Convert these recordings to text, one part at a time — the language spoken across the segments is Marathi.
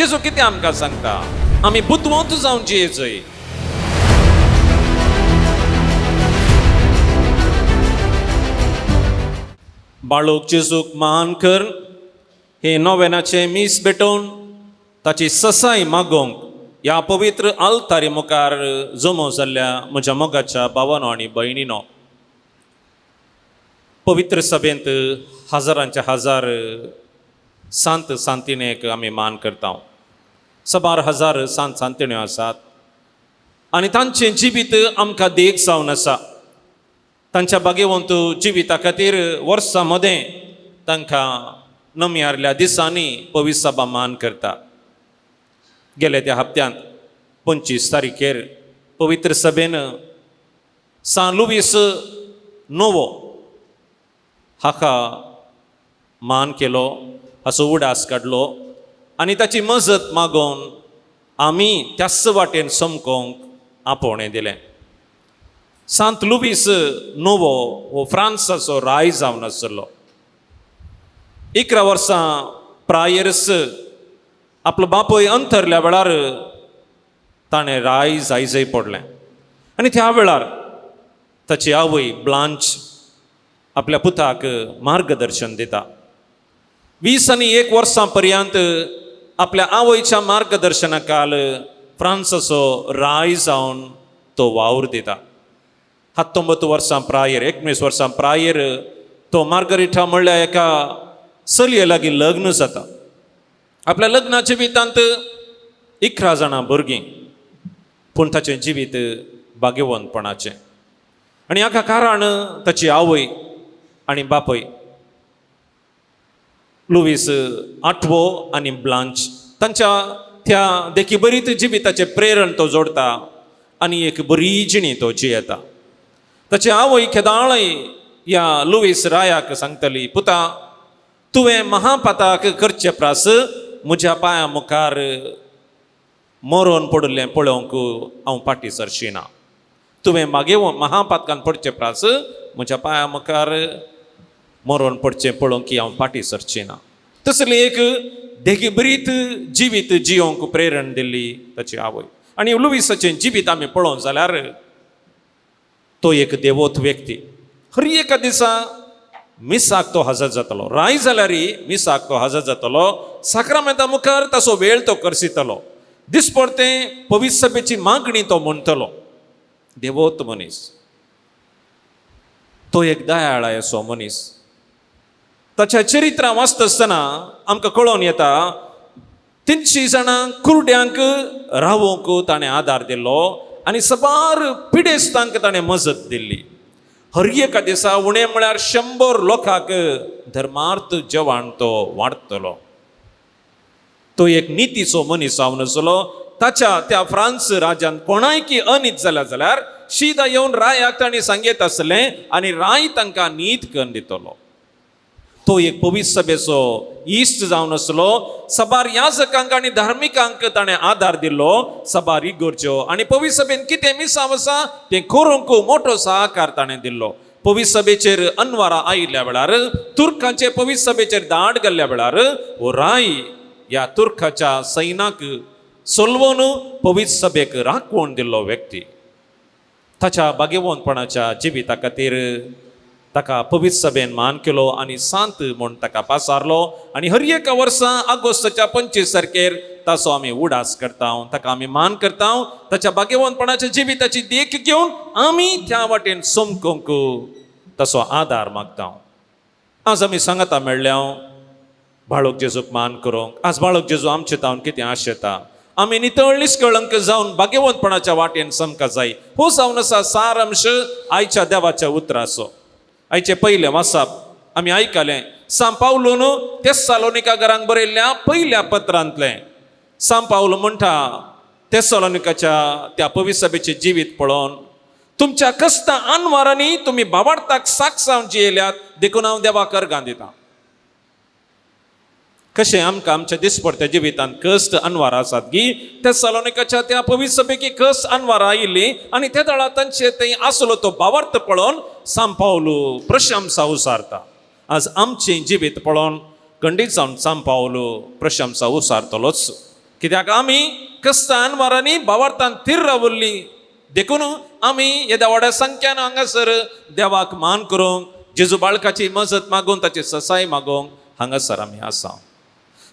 जेजू कितें आमकां सांगता, आमी बुदवंत जावन जियेचोय. बाळूक जेजूक मान कर, हे नोवेनाचे मीस भेटोवन ताची ससाय मागोवंक ह्या पवित्र आल्तारी मुखार जमो जाल्ल्या म्हज्या मोगाच्या भावांनो आनी भयणीनो, पवित्र सभेंत हजारांचे हजार सांत सांतिणेक आमी मान करता. सबार हजार सांत सांतिण्यो आसात आनी तांचें जिवीत आमकां देख जावन आसा. तांच्या भाग्यवंत जिविता खातीर वर्सां मदें तांकां नम्यारल्या दिसांनी पवित्र सभा मान करता. गेल्या त्या हप्त्यांत 25 तारीखेर पवित्र सभेन सान लुईस नोवो हाका मान केलो, हाचो उडास काडलो आनी ताची मजत मागोवन आमी त्याच वाटेन समकोवंक आपोवणें दिलें. सांत लुईस नोवो हो फ्रांसाचो राय जावन आसलो. 11 वर्सां प्रायरस आपलो बापूय अंतरल्या वेळार ताणें राय जायजय पडलें आनी त्या वेळार ताची आवय ब्लांच आपल्या पुताक मार्गदर्शन दिता. 21 वर्सां पर्यंत आपल्या आवयच्या मार्गदर्शना खाल फ्रांसाचो राय जावन तो वावर दिता. 19 वर्सां प्रायर 19 वर्सां प्रायर तो मार्गरिटा म्हणल्या एका चलये लागीं लग्न जाता. आपल्या लग्नाच्या जिवितांत 11 जाणां भुरगीं, पूण ताचें जिवीत भाग्यवंतपणाचें. आनी हाका कारण ताची आवय आनी बापूय लुईस आठवो आनी ब्लांच तांच्या त्या देखी बरीत जिविताचें प्रेरण तो जोडटा आनी एक बरी जिणी तो जियेता. ताची आवय केदाळय ह्या लुईस रायाक सांगतली, पुता तुवें महापाताक करचें प्रास म्हज्या पांया मुखार मरोन पडलें पळोवंक हांव फाटीं सरचिना. तुवें मागे महापातकान पडचें प्रास म्हज्या पांया मुखार मरोन पडचें पळोवंक हांव फाटीं सरचिना. तसली एक देगीबरीत जिवीत जियोंक प्रेरण दिल्ली ताची आवय. आनी लुईसाचें जिवीत आमी पळोवंक जाल्यार तो एक देवोत व्यक्ती. हर एका दिसा मिसाक तो हजर जातलो, राय जाल्यारय मिसाक तो हजर जातलो, साक्रामेंता मुखार ताचो वेळ तो करसितलो, दिसपडतें पवित्र सभेची मागणी तो म्हणटलो. देवोत मनीस, तो एक दयाळायसो मनीस. ताच्या चरित्रां वाचता आसतना आमकां कळोवन येता 300 जाणां कुरड्यांक रावोवंक ताणें आदार दिल्लो आनी सबार पिडेस्तांक ताणें मजत दिल्ली. हर एका दिसा उणें म्हळ्यार 100 लोकांक धर्मार्थ जेवण तो वाडटलो. तो एक नितीचो मनीस जावन आसलो. ताच्या त्या फ्रांस राज्यान कोणायकी अनीत जाल्यार शिदा येवन रायाक ताणें सांगीत आसलें आनी राय तांकां नीत करून दितलो. तो एक पवित्र सभेचो इश्ट जावन आसलो. सबार याजकांक आनी धार्मिकांक ताणें आदार दिल्लो, सबार इगोर्ज्यो आनी पवित्र सभेन कितें मिसाव आसा तें करूंक मोठो सहकार ताणें दिल्लो. पवित्र सभेचेर अनवारा आयिल्ल्या वेळार, तुर्कांचे पवित्र सभेचेर दाड गेल्ल्या वेळार हो राय ह्या तुर्काच्या सैनाक सोलवून पवित्र सभेक राखवण दिल्लो व्यक्ती. ताच्या भाग्यवंतपणाच्या जिविता खातीर ताका पवित्र सभेन मान केलो आनी सांत म्हूण ताका पासारलो. आनी हर एका वर्सा ऑगस्टाच्या 25 तारखेर ताचो आमी उडास करता, ताका आमी मान करता. ताच्या भाग्यवंतपणाच्या जिविताची देख घेवन आमी त्या वाटेन समकोवंक ताचो आदार मागता. आज आमी सांगता मेळ्ळ्या बाळूक जेजूक मान करूंक. आज बाळूक जेजू आमचे तावन कितें आशेता, आमी नितळ निश्कळंक जावन भाग्यवंतपणाच्या वाटेन समका जाय. हो जावन आसा सारांश आयच्या देवाच्या उतराचो. आयचे पयले वाचप आमी आयकलें सांत पावलोन तेस्सालोनिकांक बरयल्ल्या पयल्या पत्रांतलें. सांत पावलो म्हणटा तेस्सालोनिकाच्या त्या पवित्र सभेचें जिवीत पळोवन, तुमच्या कश्ट अनवारांनी तुमी भावार्थाक साक्षांव जियेल्यात देखून हांव देवाक अर्गां दितां. कशें आमकां आमच्या दिसपडत्या जिवितांत कश्ट अनवार आसात गी, तेस्सालोनिकाच्या त्या पवित्र सभेकी कश्ट अनवार आयिल्ली आनी त्या दळा तांचे थंय आसलो तो भावार्थ पळोवन सांत पावलो प्रशंसा उसारता. आज आमचें जिवीत पळोवन खंडीत जावन सांत पावलो प्रशंसा उसारतलोच. कित्याक आमी कस्तान वारांनी भावार्थान थीर रावल्ली देखून आमी येद्या व्हड्या संख्यान हांगासर देवाक मान करूंक जेजू बाळकाची मजत मागून ताची ससाय मागोवंक हांगासर आमी आसा.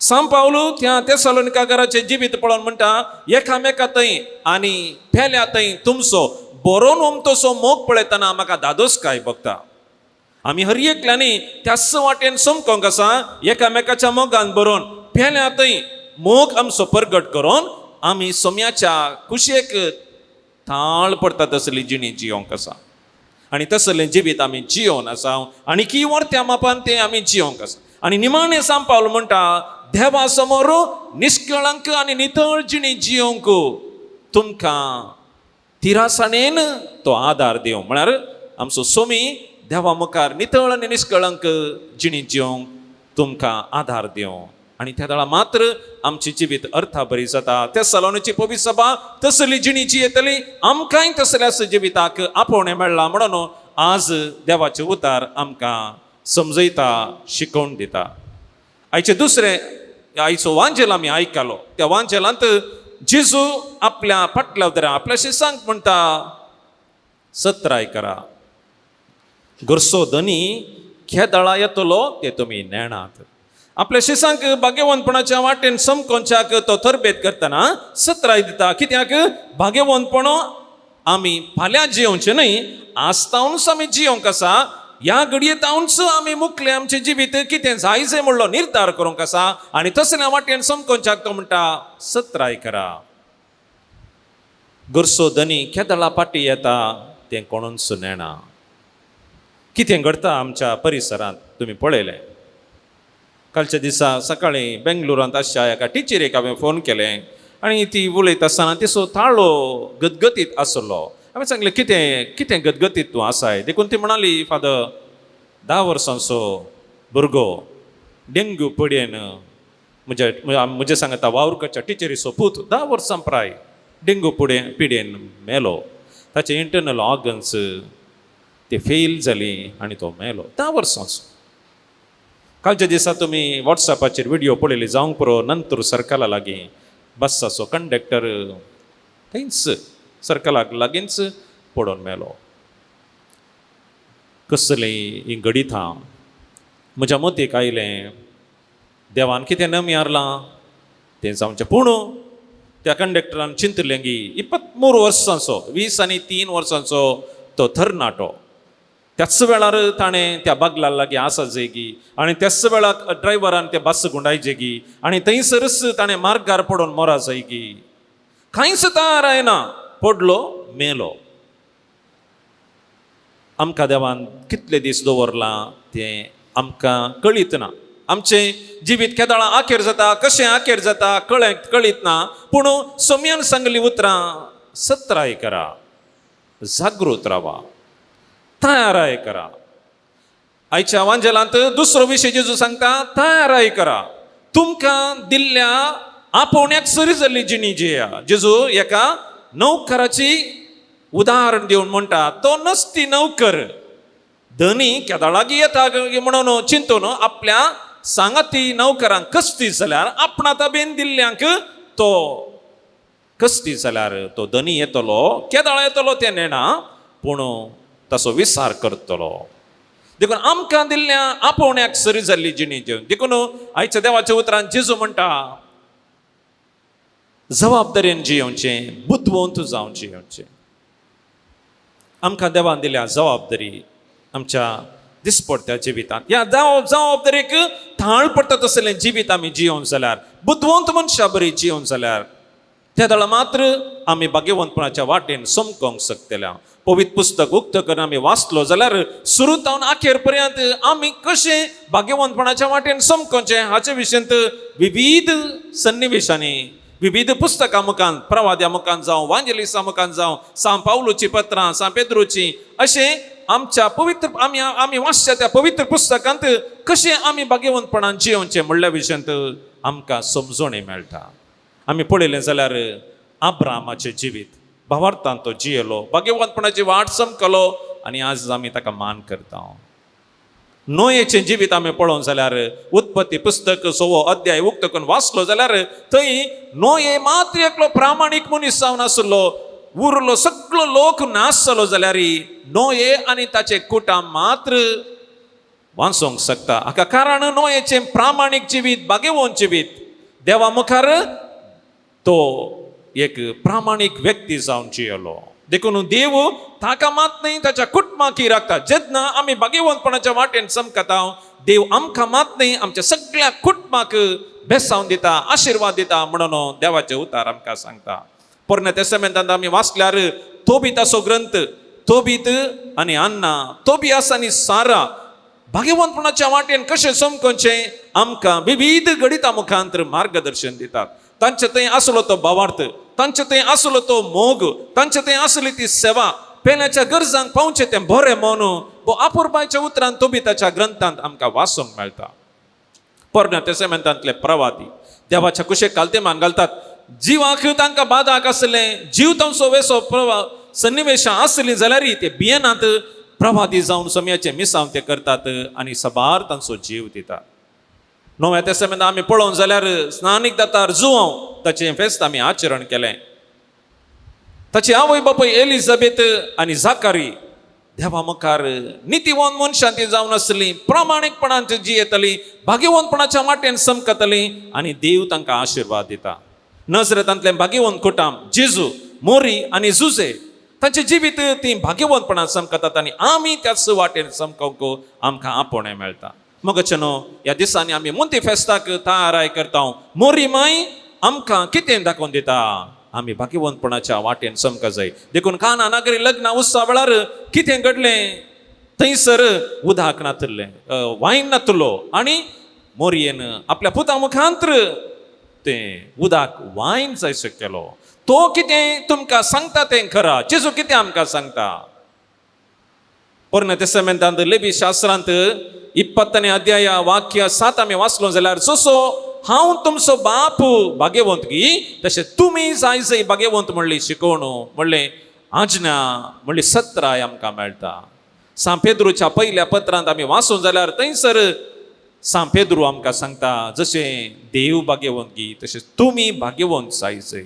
सांत पावलू त्या तेसलोनिकाराचें जिवीत पळोवन म्हणटा एकामेका थंय आनी फेल्या थंय तुमचो बरोवन उमतोसो मोग पळयतना म्हाका धादोसकाय भोगता. आमी हर एकल्यांनी त्याच वाटेन समकोंक आसा एकामेकाच्या मोगान बरोवन फेल्या थंय मोग आमचो परगट करून आमी सोम्याच्या कुशेक थाळ पडटा तसली जिणी जियोंक आसा आनी तसलें जिवीत आमी जियोन आसा आनी की त्या मापान तें आमी जियोंक आसा. आनी निमाणें सांत पावलो म्हणटा देवा समोर निश्कळंक आनी नितळ जिणी जियोंक तुमकां तिरासाणेन तो आदार दिवं. म्हळ्यार आमचो सोमी देवा मुखार नितळ आनी निश्कळंक जिणी जियोंक तुमकां आदार दिवं आनी त्या वेळा मात्र आमची जिवीत अर्था बरी जाता. त्या सलोनीची पवित्र सभा तसली जिणी जियेतली आमकांय तसल्याच जिविताक आपोवणें मेळ्ळां म्हणून आज देवाचे उतार आमकां समजयता शिकोवन दिता. आयचे दुसरें आयचो वांजेल आमी आयकलो. त्या वांजेलांत जेजू आपल्या फाटल्या उतरां आपल्या शिसांक म्हणटा सत्राय करा गरसो धनी खेदळा येतलो ते तुमी नेणात. आपल्या शिसांक भाग्यवंतपणाच्या वाटेन समकोवच्याक तो तरबेत करतना सत्राय दिता. कित्याक भाग्यवंतपण आमी फाल्यां जियोवचें न्हय आस्तावनूच आमी जियोंक आसा. ह्या घडयेंतावनूच आमी मुखलें आमचें जिवीत कितें जायचें म्हणलो निर्धार करूंक आसा आनी तसल्या वाटेन समकोवच्याक तो म्हणटा सत्राय करा. गरसो धनी केदळा पाटी येता तें कोणूच नेणा. कितें घडटा आमच्या परिसरांत तुमी पळयलें. कालच्या दिसा सकाळीं बेंगलुरांत आसच्या एका टिचरीक हांवें फोन केलें आनी ती उलयता आसतना तिचो ताळो गदगदीत आसलो. हांवें सांगलें कितें कितें गदगदीत तूं आसाय. देखून ती म्हणाली फादर 10 वर्सांचो भुरगो डेंग्यू पिडेन म्हजे सांगता वावुरकरच्या टिचरीचो पूत 10 वर्सां प्राय डेंग्यू पिडेन मेलो. ताचे इंटरनल ऑर्गन्स ते फेल जाली आनी तो मेलो 10 वर्सांचो. कालच्या दिसा तुमी वॉट्सॅपाचेर व्हिडिओ पळयली जावंक पुरो. नंतर सर्कला लागीं बसाचो कंडक्टर थंयच सर्कलाक लागींच पडोवन मेलो. कसली ही घडीतां म्हज्या मतीक आयलें देवान कितें नमी हारलां तें जावचें. पूण त्या कंडक्टरान चिंतलें की 23 वर्सांचो 20 आनी 3 वर्सांचो तो तरणाटो. त्याच वेळार ताणें त्या बागला लागीं आसा जेगी आनी त्याच वेळार ड्रायव्हरान ते बस गुंडायजेगी आनी थंयसरच ताणें मार्गार पडोवन मोरा जायगी. कांयच तार आयना पडलो मेलो. आमकां देवान कितले दीस दवरलां तें आमकां कळीत ना. आमचें जिवीत केदाळां आखेर जाता कशें आखेर जाता कळीत ना. पूण सोम्यान सांगली उतरां सत्राय करा जागृत रावा तयाराय करा. आयच्या वांजेलांत दुसरो विशय जेजू सांगता तयाराय करा. तुमकां दिल्ल्या आपोवण्याक सरी जाल्ली जिणी जिया. जेजू एका नौकराची उदाहरण दिवन म्हणटा तो नसती नौकर धनी केदाळागी येता म्हणून चिंतून आपल्या सांगाती नौकरांक कसती जाल्यार आपणा ताबेन दिल्ल्यांक तो कसती जाल्यार तो धनी येतलो केदाळ येतलो तें नेणा पूण तसो विचार करतलो. देखून आमकां दिल्ल्या आपोवण्याक सरी जाल्ली जिणी जेवन देखून आयच्या देवाच्या उतरांत जेजू म्हणटा जबाबदारेन जियोवचें बुद्धवंत जावन जियोवचें. आमकां देवान दिल्या जबाबदारी आमच्या दिसपडत्या जिवितांत ह्या जबाबदारेक थाळ पडटा तसलें जिवीत आमी जियोवन जाल्यार बुद्धवंत मनशां बरी जियोवन जाल्यार त्या वेळा मात्र आमी भाग्यवंतपणाच्या वाटेन समकोंक शकतल्या. पवित्र पुस्तक उक्त करून आमी वाचलो जाल्यार सुरूतावन आखेर पर्यंत आमी कशें भाग्यवंतपणाच्या वाटेन समकोवचें हाचे विशयंत विविध सन्निवेशांनी विविध पुस्तकां मुखान प्रवाद्या मुखान जावं वांजेलिस्टां मुखान जावं सांत पावलोची पत्रां सांत पेद्रोची अशें आमच्या पवित्र आमी वाचच्या त्या पवित्र पुस्तकांत कशें आमी भाग्यवंतपणान जियोवचें म्हणल्या विशयंत आमकां समजोणी मेळटा. आमी पळयलें जाल्यार अब्रामाचें जिवीत भावार्थान तो जियेलो भाग्यवंतपणाची वाट समकलो आनी आज आमी ताका मान करता. नोयेचें जिवीत आमी पळोवंक जाल्यार उत्पत्ती पुस्तक 6 अध्याय उक्त करून वाचलो जाल्यार थंय नोये मात्र एकलो प्रामाणीक मनीस जावन आसलो, उरलो सगळो लोक नाश जालो जाल्यार नोये आनी ताचे कुटुंब मात्र वाचोंक शकता. हाका कारण नोयेचें प्रामाणीक जिवीत, भाग्यवान जिवीत. देवा मुखार तो एक प्रामाणीक व्यक्ती जावन जियेलो. देखून देव ताका मात न्ही ताच्या कुटुंबाकी राखता. जेन्ना आमी भाग्यवंतपणाच्या वाटेन चमकता, देव आमकां मात न्ही आमच्या सगळ्या कुटुंबाक बेसावन दिता, आशिर्वाद दिता म्हणून देवाचे उतार आमकां सांगता. पोरण्या तेस्तामेंतांत आमी वाचल्यार तोबिताचो ग्रंथ, तोबीत आनी अन्ना, तोबियास आनी सारा भाग्यवंतपणाच्या वाटेन कशें चमकोवचें आमकां विविध गणिता मुखांतर मार्गदर्शन दितात. तांचे थंय आसलो तो भावार्थ, तांचे थंय आसलो तो मोग, तांचे थंय आसली ती सेवा, पेल्याच्या गरजांक पावचे तें बरें म्हणून आपुरबायच्या उतरांत तोबिताच्या ग्रंथांत आमकां वाचूंक मेळटा. पोरण्या तेस्तामेंतांतले प्रवादी देवाच्या कुशेक काल्तेमान घालतात. जिवाक तांकां बादाक आसलें, जीव तांचो वेसो सन्निवेशां आसलीं जाल्यार ते भियेनात, प्रवादी जावन समयाचें मिसांव ते करतात आनी सबार तांचो जीव दितात. नव्या तेस्तामेंतांत आमी पळोवंक जाल्यार स्नानीक दातार जुवांव ताचें फेस्त आमी आचरण केलें. ताची आवय बापूय एलिझाबेथ आनी जाकारी देवा मुखार नितीवान मनशां ती जावन आसलीं, प्रामाणीकपणान जियेतलीं, भाग्यवंतपणाच्या वाटेन चमकतलीं आनी देव तांकां आशिर्वाद दिता. नजरेतांतले भाग्यवंत कुटुंब जेजू, मोरी आनी जुजे तांचे जिवीत ती भाग्यवंतपणान चमकतात आनी आमी त्याच वाटेन चमकोवंक आमकां आपोवणें मेळटा. मगचे न्हू ह्या दिसांनी आमी मुंती फेस्ताक तयाराय करता. मोरी माय आमकां कितें दाखोवन दिता? आमी भाग्यवंतपणाच्या वाटेन चमक जाय. देखून काना नागरी लग्ना उत्सवा वेळार कितें घडलें? थंयसर उदक नातलें, वायन नातलो आनी मोरयेन आपल्या पुता मुखांतर तें उदक वायन जायसो केलो. तो कितें तुमकां सांगता तें खरा, जेजू कितें आमकां सांगता? पोरण्या तेस्तामेंतांत लेवी शास्त्रांत 20 अध्याय वाक्य 7 आमी वाचलो जाल्यार जसो हांव तुमचो बाप भाग्यवंतगी तशें तुमी जाय भाग्यवंत म्हणली शिकवण, म्हणलें आज्ञा, म्हणली सत्राय आमकां मेळटा. सा पेद्रूच्या पयल्या पत्रांत आमी वाचूं जाल्यार थंयसर सा पेद्रू आमकां सांगता जशें देव भाग्यवंतगी तशें तुमी भाग्यवंत जाय.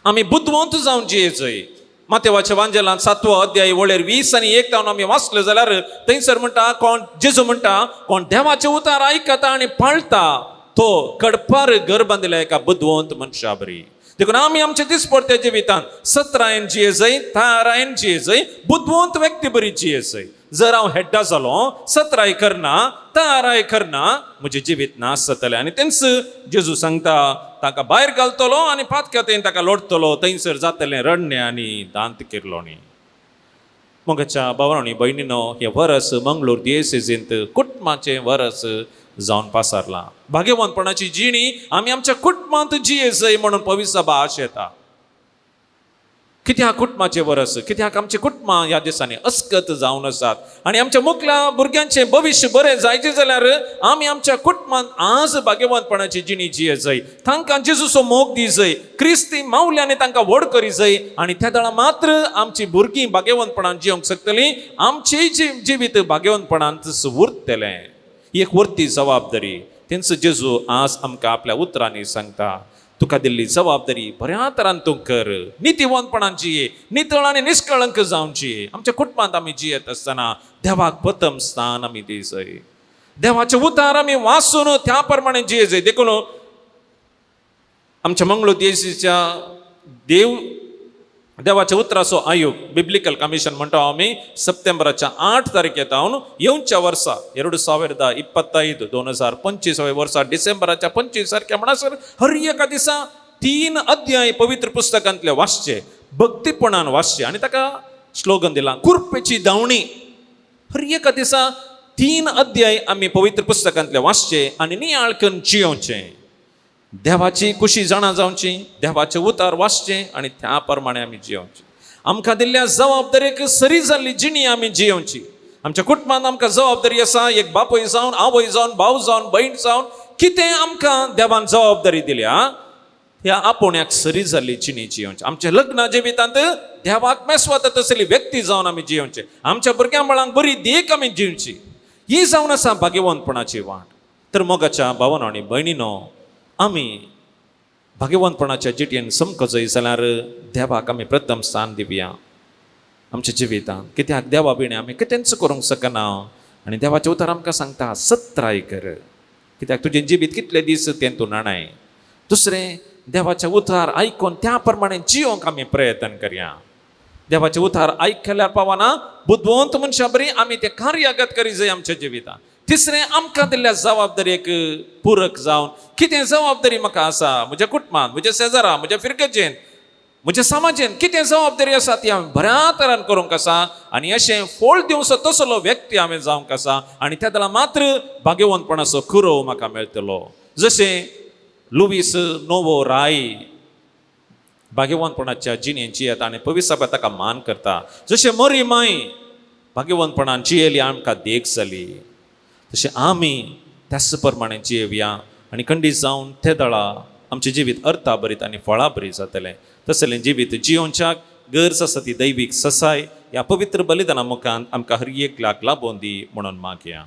आमी बुद्धवंत जावन जियेचय. मातेवाच्या वांजेलांत 7 अध्याय वळेर 20 आनी 1 जावन आमी वाचले जाल्यार थंयसर म्हणटा कोण जेजू म्हणटा कोण देवाचे उतार आयकता आनी पाळटा तो कडपार घर बांदिल्ल्या एका बुद्धवंत मनशा बरी. देखून आमी आमच्या दिसपरत्या जिवितांत सत्रायेन जियेचय, तारायेन जियेचय, बुद्धवंत व्यक्ती बरी जियेचय. जर हांव हेड्डा जालो, सत्राय करना, ताराय करना, म्हजें जिवीत नाश जातलें. आनी तेंच जेजू सांगता ताका भायर घालतलो आनी पातक्या थंय ताका लोटतलो, थंयसर जातलें रडणें आनी दांत किरलोणी. मगच्या भावांनी भयणीनो, हें वर्स मंगळूर दियेसेजींत कुटुंबाचें वर्स जावन पासारलां. भाग्यवंतपणाची जिणी आमी आमच्या कुटुंबांत जियेचय म्हणून पवित्र सभा आशेता. कित्याक कुटुंबाचें वर्स? कित्याक आमचे कुटुंबां ह्या दिसांनी अस्कत जावन आसात आनी आमच्या मुखल्या भुरग्यांचें भविश्य बरें जायचें जाल्यार आमी आमच्या कुटुंबांत आज भाग्यवंतपणाची जिणी जियेचय. तांकां जेजूचो मोग दिजय, क्रिस्ती मावल्यांनी तांकां व्हड करीजय आनी त्या दळा मात्र आमची भुरगीं भाग्यवंतपणान जियोंक शकतलीं, आमचेय जिवीत भाग्यवंतपणांत उरतलें. ही एक व्हरती जबाबदारी. तेंच जेजू आज आमकां आपल्या उतरांनी सांगता. तुका दिल्ली जबाबदारी बऱ्या तरान तूं कर, नितीवंतपणान जिये, नितळ आनी निश्कळंक जावन जिये. आमच्या कुटुंबांत आमी जियेत आसतना देवाक प्रथम स्थान आमी दिसय. देवाचे उतार आमी वाचून त्या प्रमाणे जियेचय. देखून आमच्या मंगळूर दियेसीच्या देवाच्या उतराचो आयोग बिब्लिकल कमिशन म्हणटा आमी सप्टेंबराच्या 8 तारखेतावन येवच्या वर्सा 2025 2025 वर्सा डिसेंबराच्या 25 तारखे म्हणसर हर एका दिसा 3 अध्याय पवित्र पुस्तकांतले वाचचे, भक्तीपणान वाचचे आनी ताका स्लोगन दिला कुरपेची दावणी. हर एका दिसा 3 अध्याय आमी पवित्र पुस्तकांतले वाचचे आनी नियाळ करून जियोवचे. देवाची खुशी जाणा जावची, देवाचे उतार वाचचे आनी त्या प्रमाणे आमी जियोवची. आमकां दिल्ल्या जबाबदारेक सरी जाल्ली जिणी आमी जियोवची. आमच्या कुटुंबांत आमकां जबाबदारी आसा. एक बापूय जावन, आवय जावन, भाव जावन, भयण जावन कितें आमकां देवान जबाबदारी दिल्या ह्या आपोवण्याक सरी जाल्ली जिणी जियोवची. आमच्या लग्ना जिवितांत देवाक मेस्वता तसली व्यक्ती जावन आमी जियोवचे. आमच्या भुरग्यां बाळांक बरी देख आमी जिवची. ही जावन आसा भाग्यवंतपणाची वाट. तर मोगाच्या भावांनो आनी भयणीनो, आमी भाग्यवंतपणाच्या जिटेन समको जय जाल्यार देवाक आमी प्रथम स्थान दिवया आमच्या जिवितांत. कित्याक देवा बिणे आमी कितेंच करूंक शकना. आनी देवाचें उतर आमकां सांगता सत्राय कर. कित्याक तुजें जिवीत कितले दीस तें तूं नाणाय. दुसरें, देवाचें उतार आयकून त्या प्रमाणे जियोंक आमी प्रयत्न करया. देवाचें उतार आयकल्यार पावना, बुद्धवंत मनशां बरी आमी तें कार्यागत करी जाय आमच्या जिवितांत. तिसरें, आमकां दिल्ल्या जबाबदारेक पुरक जावन कितें जबाबदारी म्हाका आसा म्हज्या कुटुंबांत, म्हज्या शेजाराक, म्हज्या फिरकेचेन, म्हज्या समाजेन कितें जबाबदारी आसा ती हांवें बऱ्या तरान करूंक आसा. आनी अशें फोल दिवचो तसलो व्यक्ती हांवें जावंक आसा. आनी त्या दला मात्र भाग्यवंतपणाचो खुरो म्हाका मेळटलो. जशें लुईस नोवो राय भाग्यवंतपणाच्या जिणेन जियेता आनी पवित्र सभा ताका मान करता. जशें मरी माय भाग्यवंतपणान जियेली आमकां देख जाली, तशें आमी त्याच प्रमाणे जियेवया. आनी खंडीत जावन ते दळा आमचें जिवीत अर्था भरीत आनी फळां बरी जातलें. तसलें जिवीत जियोवच्याक गरज आसा ती दैवीक ससाय ह्या पवित्र बलिदाना मुखांत आमकां हर एक लाग लाबोवन दी म्हणून मागया.